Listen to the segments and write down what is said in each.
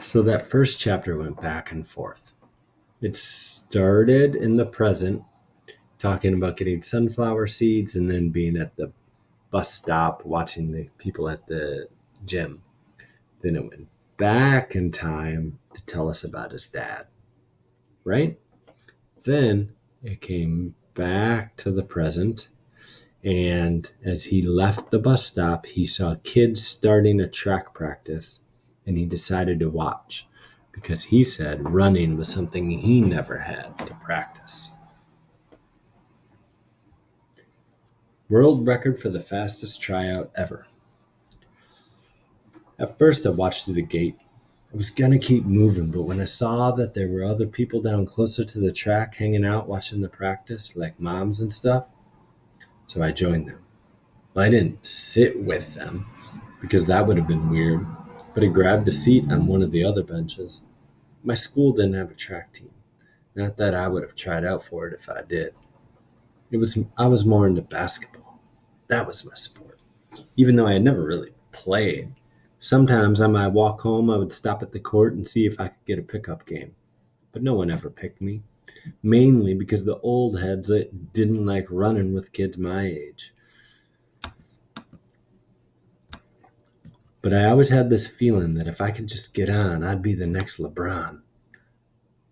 So that first chapter went back and forth. It started in the present, talking about getting sunflower seeds and then being at the bus stop watching the people at the gym. Then it went back in time to tell us about his dad, right? Then it came back to the present. And as he left the bus stop, he saw kids starting a track practice and he decided to watch because he said running was something he never had to practice. World record for the fastest tryout ever. At first, I watched through the gate. I was gonna keep moving, but when I saw that there were other people down closer to the track hanging out watching the practice, like moms and stuff, so I joined them. Well, I didn't sit with them because that would have been weird, but I grabbed a seat on one of the other benches. My school didn't have a track team. Not that I would have tried out for it if I did. I was more into basketball. That was my sport. Even though I had never really played. Sometimes on my walk home I would stop at the court and see if I could get a pickup game. But no one ever picked me. Mainly because the old heads didn't like running with kids my age. But I always had this feeling that if I could just get on, I'd be the next LeBron.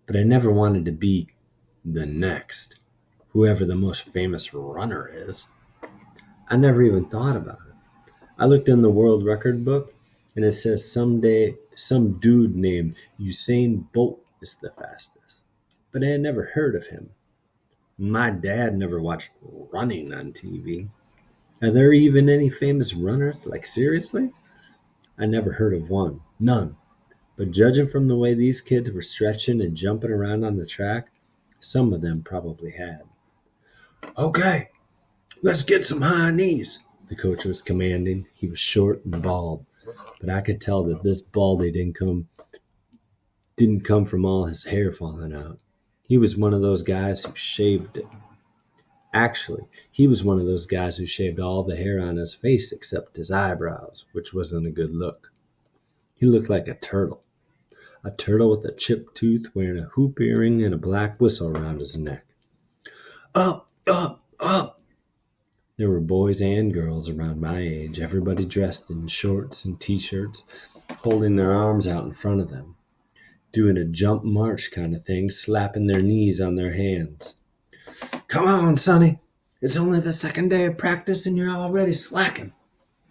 But I never wanted to be the next, whoever the most famous runner is. I never even thought about it. I looked in the world record book and it says someday some dude named Usain Bolt is the fastest. But I had never heard of him. My dad never watched running on TV. Are there even any famous runners? Like, seriously? I never heard of one. None. But judging from the way these kids were stretching and jumping around on the track, some of them probably had. Okay, let's get some high knees, the coach was commanding. He was short and bald, but I could tell that this baldy didn't come from all his hair falling out. He was one of those guys who shaved it. Actually, he was one of those guys who shaved all the hair on his face except his eyebrows, which wasn't a good look. He looked like a turtle. A turtle with a chipped tooth wearing a hoop earring and a black whistle around his neck. Up, up, up! There were boys and girls around my age, everybody dressed in shorts and t-shirts, holding their arms out in front of them, doing a jump march kind of thing, slapping their knees on their hands. Come on, Sonny. It's only the second day of practice and you're already slacking.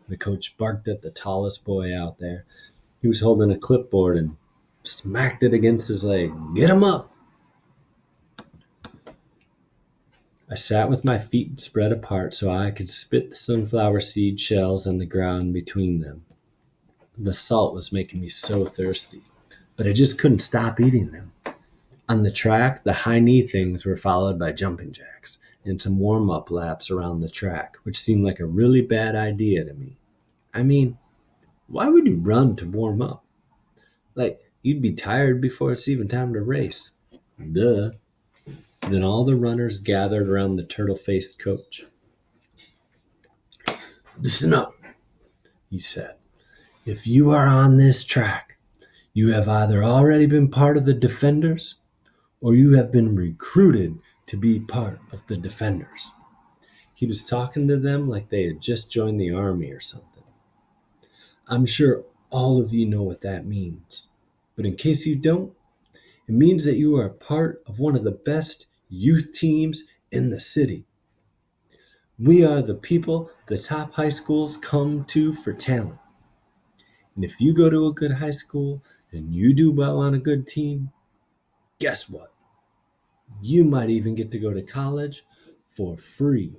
The coach barked at the tallest boy out there. He was holding a clipboard and smacked it against his leg. Get him up! I sat with my feet spread apart so I could spit the sunflower seed shells on the ground between them. The salt was making me so thirsty, but I just couldn't stop eating them. On the track, the high knee things were followed by jumping jacks and some warm-up laps around the track, which seemed like a really bad idea to me. I mean, why would you run to warm up? Like, you'd be tired before it's even time to race. Duh. Then all the runners gathered around the turtle-faced coach. Listen up, he said. If you are on this track, you have either already been part of the defenders or you have been recruited to be part of the defenders. He was talking to them like they had just joined the army or something. I'm sure all of you know what that means. But in case you don't, it means that you are part of one of the best youth teams in the city. We are the people the top high schools come to for talent. And if you go to a good high school and you do well on a good team, guess what? You might even get to go to college for free.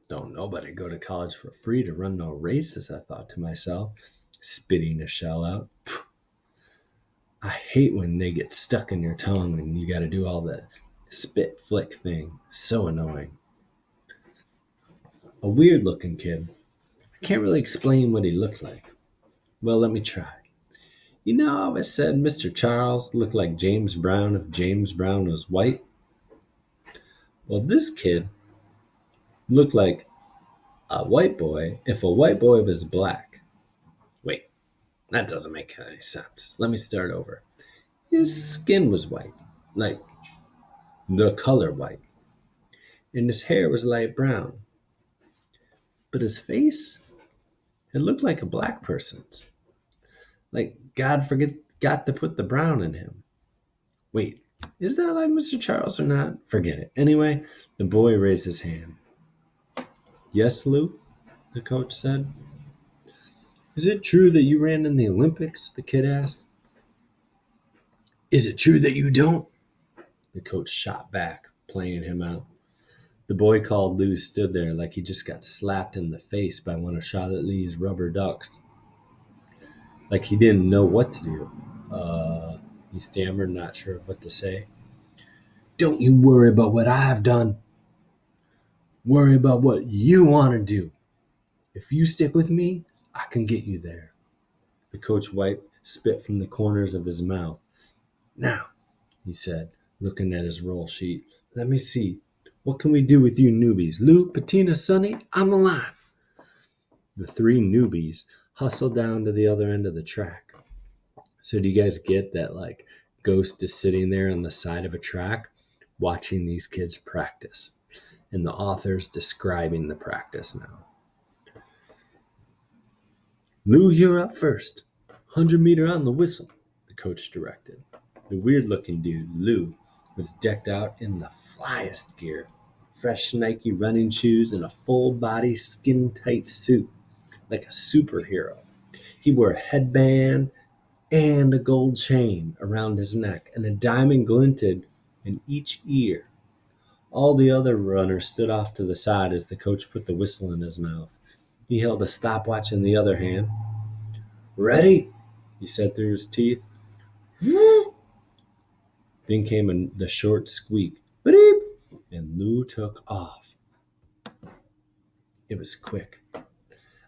Don't nobody go to college for free to run no races, I thought to myself, spitting a shell out. I hate when they get stuck in your tongue and you got to do all the spit flick thing. So annoying. A weird looking kid. I can't really explain what he looked like. Well, let me try. You know, I always said Mr. Charles looked like James Brown if James Brown was white. Well, this kid looked like a white boy if a white boy was black. Wait, That doesn't make any sense. Let me start over. His skin was white, like the color white, and his hair was light brown. But his face, it looked like a black person's. Like got to put the brown in him. Wait, is that like Mr. Charles or not? Forget it. Anyway, the boy raised his hand. Yes, Lou, the coach said. Is it true that you ran in the Olympics? The kid asked. Is it true that you don't? The coach shot back, playing him out. The boy called Lou stood there like he just got slapped in the face by one of Charlotte Lee's rubber ducks. Like he didn't know what to do. He stammered, not sure what to say. Don't you worry about what I've done. Worry about what you want to do. If you stick with me, I can get you there. The coach wiped spit from the corners of his mouth. Now, he said, looking at his roll sheet, let me see. What can we do with you newbies? Lou, Patina, Sonny, on the line. The three newbies hustled down to the other end of the track. So do you guys get that, like, Ghost is sitting there on the side of a track watching these kids practice, and the author's describing the practice now. Lou, you're up first. 100-meter on the whistle, the coach directed. The weird-looking dude, Lou, was decked out in the flyest gear. Fresh Nike running shoes and a full-body skin-tight suit, like a superhero. He wore a headband and a gold chain around his neck, and a diamond glinted in each ear. All the other runners stood off to the side as the coach put the whistle in his mouth. He held a stopwatch in the other hand. Ready? He said through his teeth. Then came the short squeak. Beep! And Lou took off. It was quick.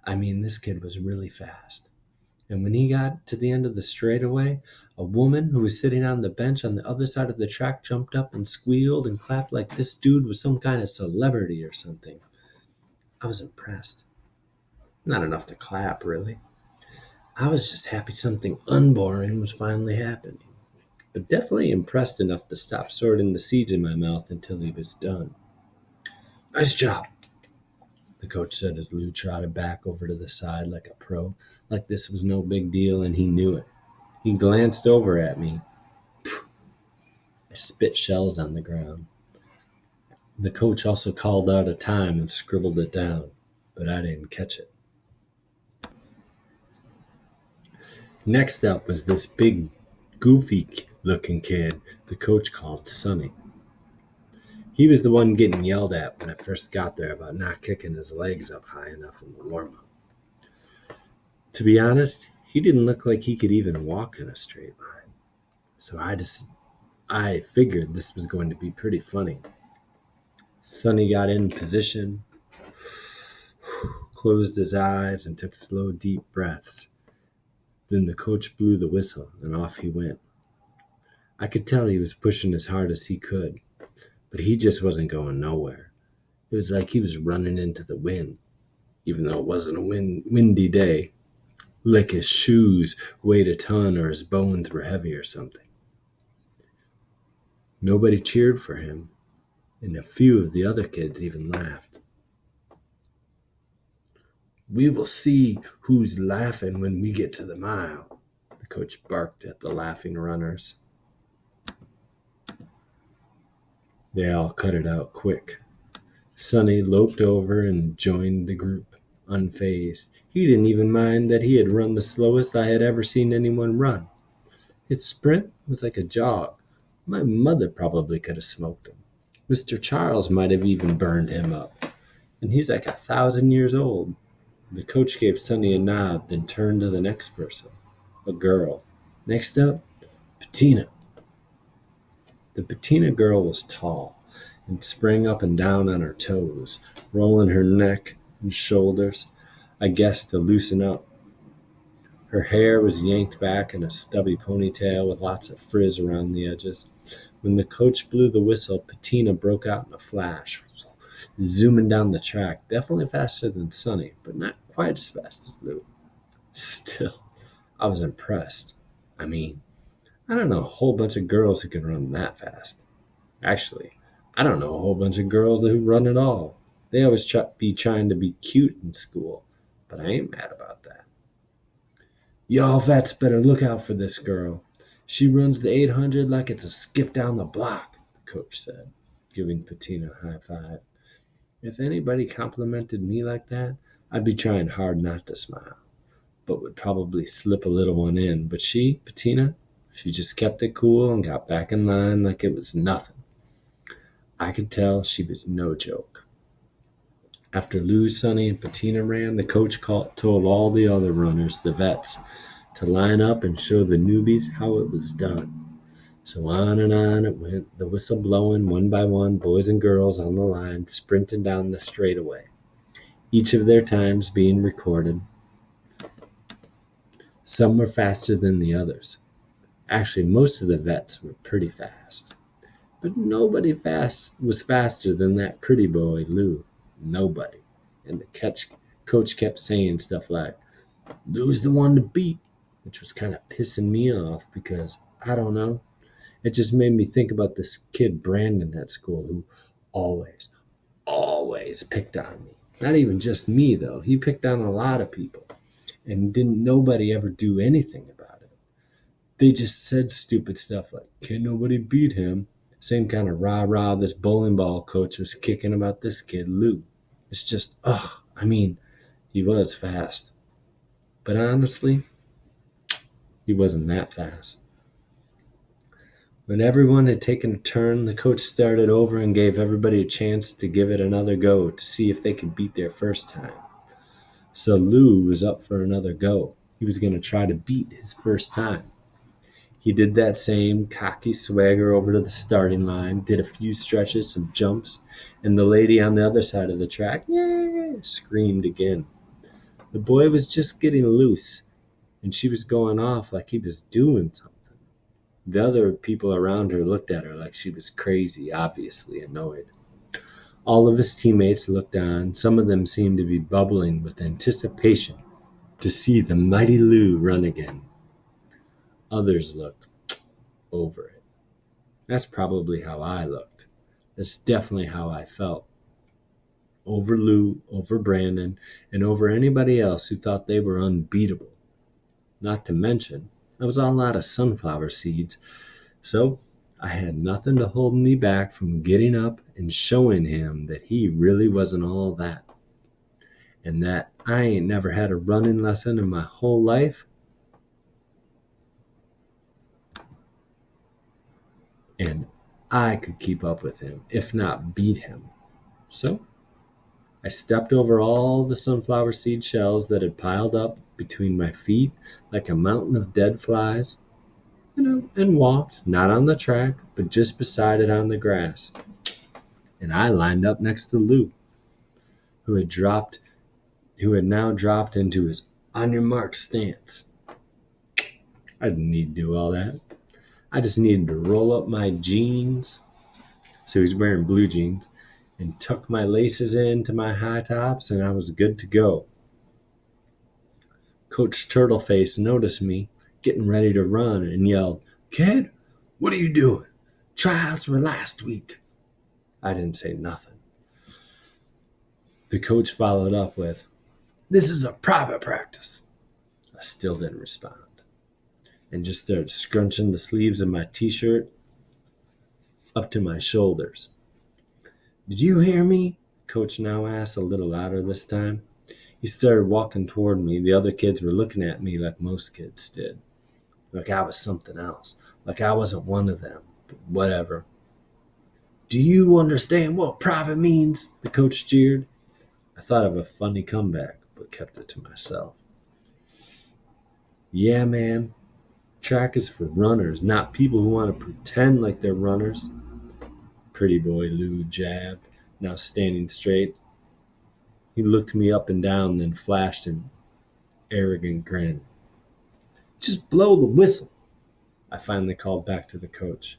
I mean, this kid was really fast. And when he got to the end of the straightaway, a woman who was sitting on the bench on the other side of the track jumped up and squealed and clapped like this dude was some kind of celebrity or something. I was impressed. Not enough to clap, really. I was just happy something unboring was finally happening. But definitely impressed enough to stop sorting the seeds in my mouth until he was done. Nice job, the coach said as Lou trotted back over to the side like a pro, like this was no big deal and he knew it. He glanced over at me. I spit shells on the ground. The coach also called out a time and scribbled it down, but I didn't catch it. Next up was this big, goofy-looking kid the coach called Sonny. He was the one getting yelled at when I first got there about not kicking his legs up high enough in the warm-up. To be honest, he didn't look like he could even walk in a straight line. So I figured this was going to be pretty funny. Sonny got in position, closed his eyes, and took slow, deep breaths. Then the coach blew the whistle, and off he went. I could tell he was pushing as hard as he could, but he just wasn't going nowhere. It was like he was running into the wind, even though it wasn't a windy day. Like his shoes weighed a ton or his bones were heavy or something. Nobody cheered for him, and a few of the other kids even laughed. We will see who's laughing when we get to the mile, the coach barked at the laughing runners. They all cut it out quick. Sonny loped over and joined the group, unfazed. He didn't even mind that he had run the slowest I had ever seen anyone run. His sprint was like a jog. My mother probably could have smoked him. Mr. Charles might have even burned him up. And he's like 1,000 years old. The coach gave Sonny a nod, then turned to the next person, a girl. Next up, Patina. The Patina girl was tall and sprang up and down on her toes, rolling her neck and shoulders, I guess to loosen up. Her hair was yanked back in a stubby ponytail with lots of frizz around the edges. When the coach blew the whistle, Patina broke out in a flash, zooming down the track, definitely faster than Sonny, but not quite as fast as Lou. Still, I was impressed. I mean, I don't know a whole bunch of girls who can run that fast. Actually, I don't know a whole bunch of girls who run at all. They always be trying to be cute in school, but I ain't mad about that. Y'all vets better look out for this girl. She runs the 800 like it's a skip down the block, the coach said, giving Patina a high five. If anybody complimented me like that, I'd be trying hard not to smile, but would probably slip a little one in. But Patina, she just kept it cool and got back in line like it was nothing. I could tell she was no joke. After Lou, Sonny, and Patina ran, the coach told all the other runners, the vets, to line up and show the newbies how it was done. So on it went, the whistle blowing one by one, boys and girls on the line sprinting down the straightaway, each of their times being recorded. Some were faster than the others. Actually, most of the vets were pretty fast. But nobody was faster than that pretty boy, Lou. Nobody. And the coach kept saying stuff like, Lou's the one to beat, which was kind of pissing me off because, I don't know, it just made me think about this kid Brandon at school who always picked on me. Not even just me, though. He picked on a lot of people. And didn't nobody ever do anything about it. They just said stupid stuff like, can't nobody beat him. Same kind of rah-rah this bowling ball coach was kicking about this kid, Lou. It's just, he was fast. But honestly, he wasn't that fast. When everyone had taken a turn, the coach started over and gave everybody a chance to give it another go to see if they could beat their first time. So Lou was up for another go. He was going to try to beat his first time. He did that same cocky swagger over to the starting line, did a few stretches, some jumps, and the lady on the other side of the track, yay, screamed again. The boy was just getting loose, and she was going off like he was doing something. The other people around her looked at her like she was crazy, obviously annoyed. All of his teammates looked on. Some of them seemed to be bubbling with anticipation to see the mighty Lou run again. Others looked over it. That's probably how I looked. That's definitely how I felt. Over Lou, over Brandon, and over anybody else who thought they were unbeatable. Not to mention, I was all out of sunflower seeds, so I had nothing to hold me back from getting up and showing him that he really wasn't all that. And that I ain't never had a running lesson in my whole life. And I could keep up with him, if not beat him. So I stepped over all the sunflower seed shells that had piled up between my feet like a mountain of dead flies, and walked, not on the track, but just beside it on the grass. And I lined up next to Lou, who had now dropped into his on your mark stance. I didn't need to do all that. I just needed to roll up my jeans, so he's wearing blue jeans, and tuck my laces into my high tops, and I was good to go. Coach Turtleface noticed me getting ready to run and yelled, Kid, what are you doing? Tryouts were last week. I didn't say nothing. The coach followed up with, This is a private practice. I still didn't respond, and just started scrunching the sleeves of my t-shirt up to my shoulders. Did you hear me? Coach now asked, a little louder this time. He started walking toward me. The other kids were looking at me like most kids did. Like I was something else. Like I wasn't one of them. But whatever. Do you understand what private means? The coach jeered. I thought of a funny comeback, but kept it to myself. Yeah, man. Track is for runners, not people who want to pretend like they're runners. Pretty boy Lou jabbed, now standing straight. He looked me up and down, then flashed an arrogant grin. Just blow the whistle, I finally called back to the coach.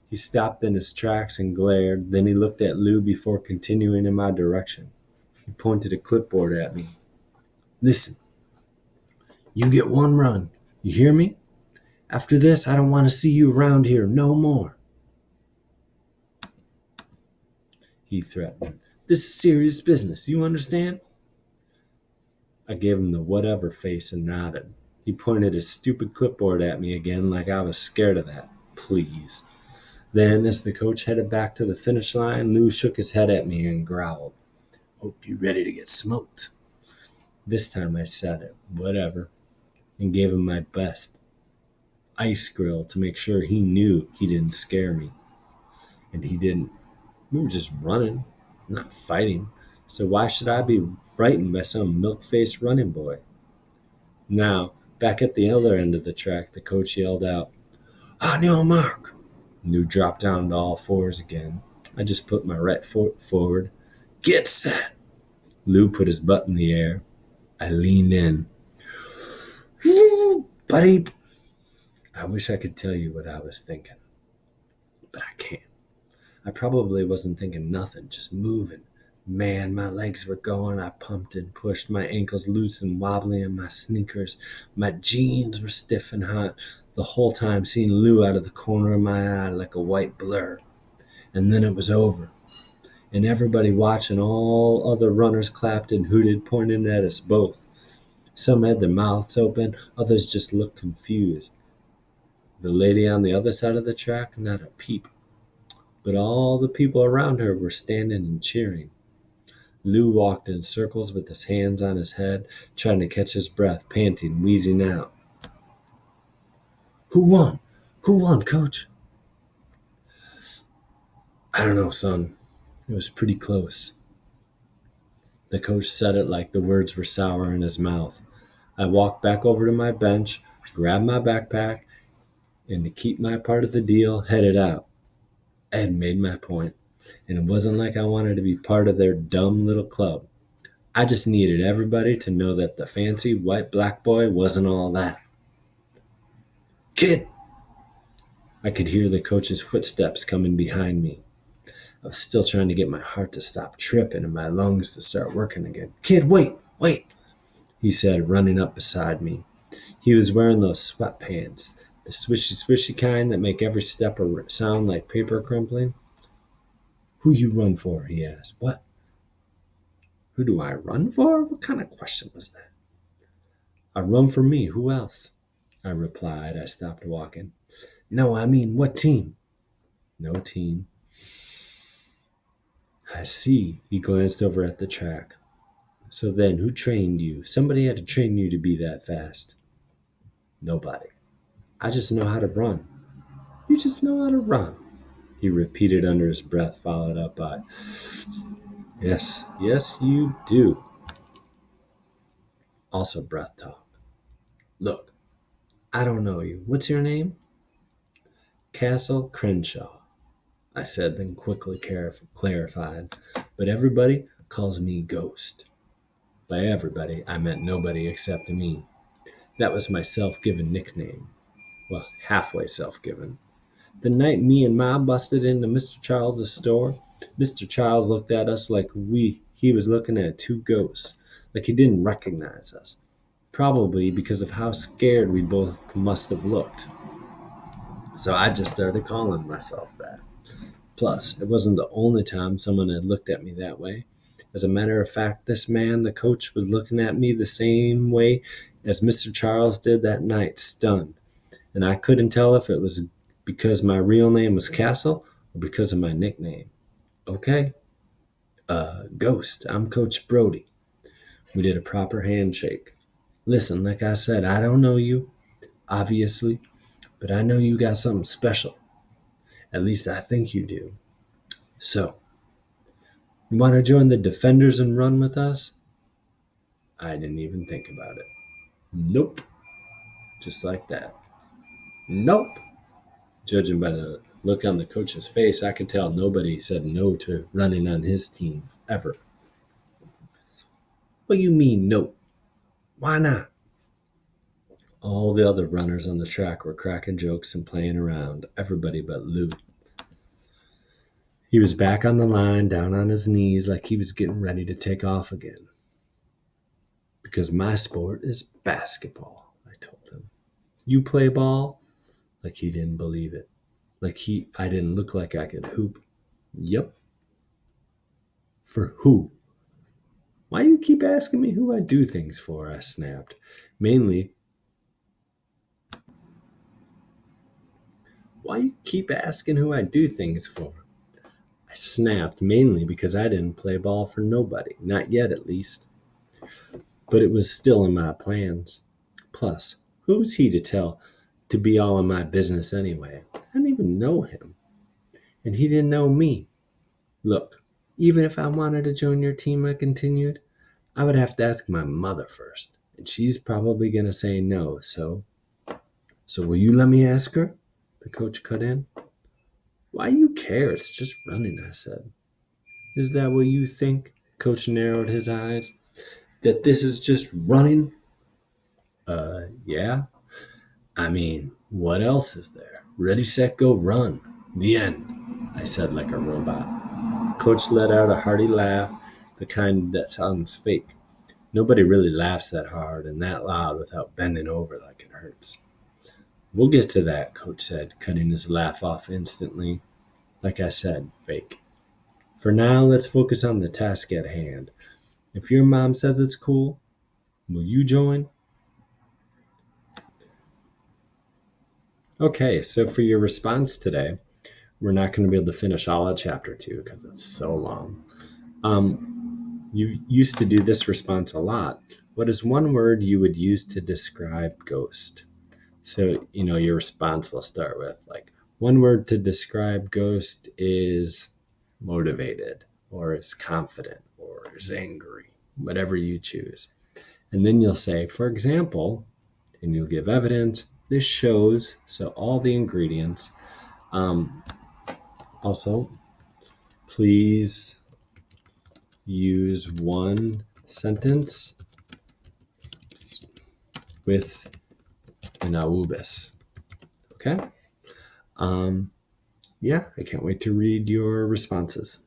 He stopped in his tracks and glared, then he looked at Lou before continuing in my direction. He pointed a clipboard at me. Listen, you get one run, You hear me? After this, I don't want to see you around here no more, he threatened. This is serious business, you understand? I gave him the whatever face and nodded. He pointed his stupid clipboard at me again like I was scared of that. Please. Then, as the coach headed back to the finish line, Lou shook his head at me and growled, Hope you're ready to get smoked. This time I said it, whatever, and gave him my best ice grill to make sure he knew he didn't scare me. And he didn't. We were just running, not fighting. So why should I be frightened by some milk-faced running boy? Now, back at the other end of the track, the coach yelled out, On your mark! Lou dropped down to all fours again. I just put my right foot forward. Get set! Lou put his butt in the air. I leaned in. Buddy! I wish I could tell you what I was thinking, but I can't. I probably wasn't thinking nothing, just moving. Man, my legs were going. I pumped and pushed, my ankles loose and wobbly in my sneakers. My jeans were stiff and hot, the whole time seeing Lou out of the corner of my eye like a white blur. And then it was over. And everybody watching, all other runners clapped and hooted, pointing at us both. Some had their mouths open, others just looked confused. The lady on the other side of the track, not a peep. But all the people around her were standing and cheering. Lou walked in circles with his hands on his head, trying to catch his breath, panting, wheezing out. Who won? Who won, Coach? I don't know, son. It was pretty close. The coach said it like the words were sour in his mouth. I walked back over to my bench, grabbed my backpack, and to keep my part of the deal, headed out. I had made my point, and it wasn't like I wanted to be part of their dumb little club. I just needed everybody to know that the fancy white black boy wasn't all that. Kid! I could hear the coach's footsteps coming behind me. I was still trying to get my heart to stop tripping and my lungs to start working again. Kid, wait, he said, running up beside me. He was wearing those sweatpants, the swishy kind that make every step sound like paper crumpling. Who you run for? He asked. What? Who do I run for? What kind of question was that? I run for me. Who else? I replied. I stopped walking. No, I mean, what team? No team. I see. He glanced over at the track. So then, who trained you? Somebody had to train you to be that fast. Nobody. I just know how to run. You just know how to run, he repeated under his breath, followed up by, Yes, you do. Also breath talk. Look, I don't know you. What's your name? Castle Crenshaw, I said, then quickly clarified. But everybody calls me Ghost. By everybody, I meant nobody except me. That was my self-given nickname. Well, halfway self-given. The night me and Ma busted into Mr. Charles's store, Mr. Charles looked at us like he was looking at two ghosts, like he didn't recognize us. Probably because of how scared we both must have looked. So I just started calling myself that. Plus, it wasn't the only time someone had looked at me that way. As a matter of fact, this man, the coach, was looking at me the same way as Mr. Charles did that night, stunned. And I couldn't tell if it was because my real name was Castle or because of my nickname. Okay? Ghost, I'm Coach Brody. We did a proper handshake. Listen, like I said, I don't know you, obviously, but I know you got something special. At least I think you do. So, you want to join the Defenders and run with us? I didn't even think about it. Nope. Just like that. Nope. Judging by the look on the coach's face, I could tell nobody said no to running on his team, ever. What do you mean, nope? Why not? All the other runners on the track were cracking jokes and playing around, everybody but Lou. He was back on the line, down on his knees, like he was getting ready to take off again. Because my sport is basketball, I told him. You play ball? Like he didn't believe it. Like I didn't look like I could hoop. Yep. For who? Why you keep asking me who I do things for? I snapped. Mainly, why you keep asking who I do things for? I snapped, mainly because I didn't play ball for nobody. Not yet, at least. But it was still in my plans. Plus, who was he to tell to be all in my business anyway? I didn't even know him. And he didn't know me. Look, even if I wanted to join your team, I continued, I would have to ask my mother first. And she's probably going to say no. So will you let me ask her? The coach cut in. Why you care? It's just running, I said. Is that what you think? Coach narrowed his eyes. That this is just running? Yeah. I mean, what else is there? Ready, set, go, run. The end, I said like a robot. Coach let out a hearty laugh, the kind that sounds fake. Nobody really laughs that hard and that loud without bending over like it hurts. We'll get to that, Coach said, cutting his laugh off instantly. Like I said, fake. For now, let's focus on the task at hand. If your mom says it's cool, will you join? Okay, so for your response today, we're not going to be able to finish all of chapter 2 because it's so long. You used to do this response a lot. What is one word you would use to describe Ghost? So, your response will start with like, one word to describe Ghost is motivated, or is confident, or is angry, whatever you choose. And then you'll say, for example, and you'll give evidence. This shows, so all the ingredients. Also, please use one sentence with an aubis. Okay? Yeah, I can't wait to read your responses.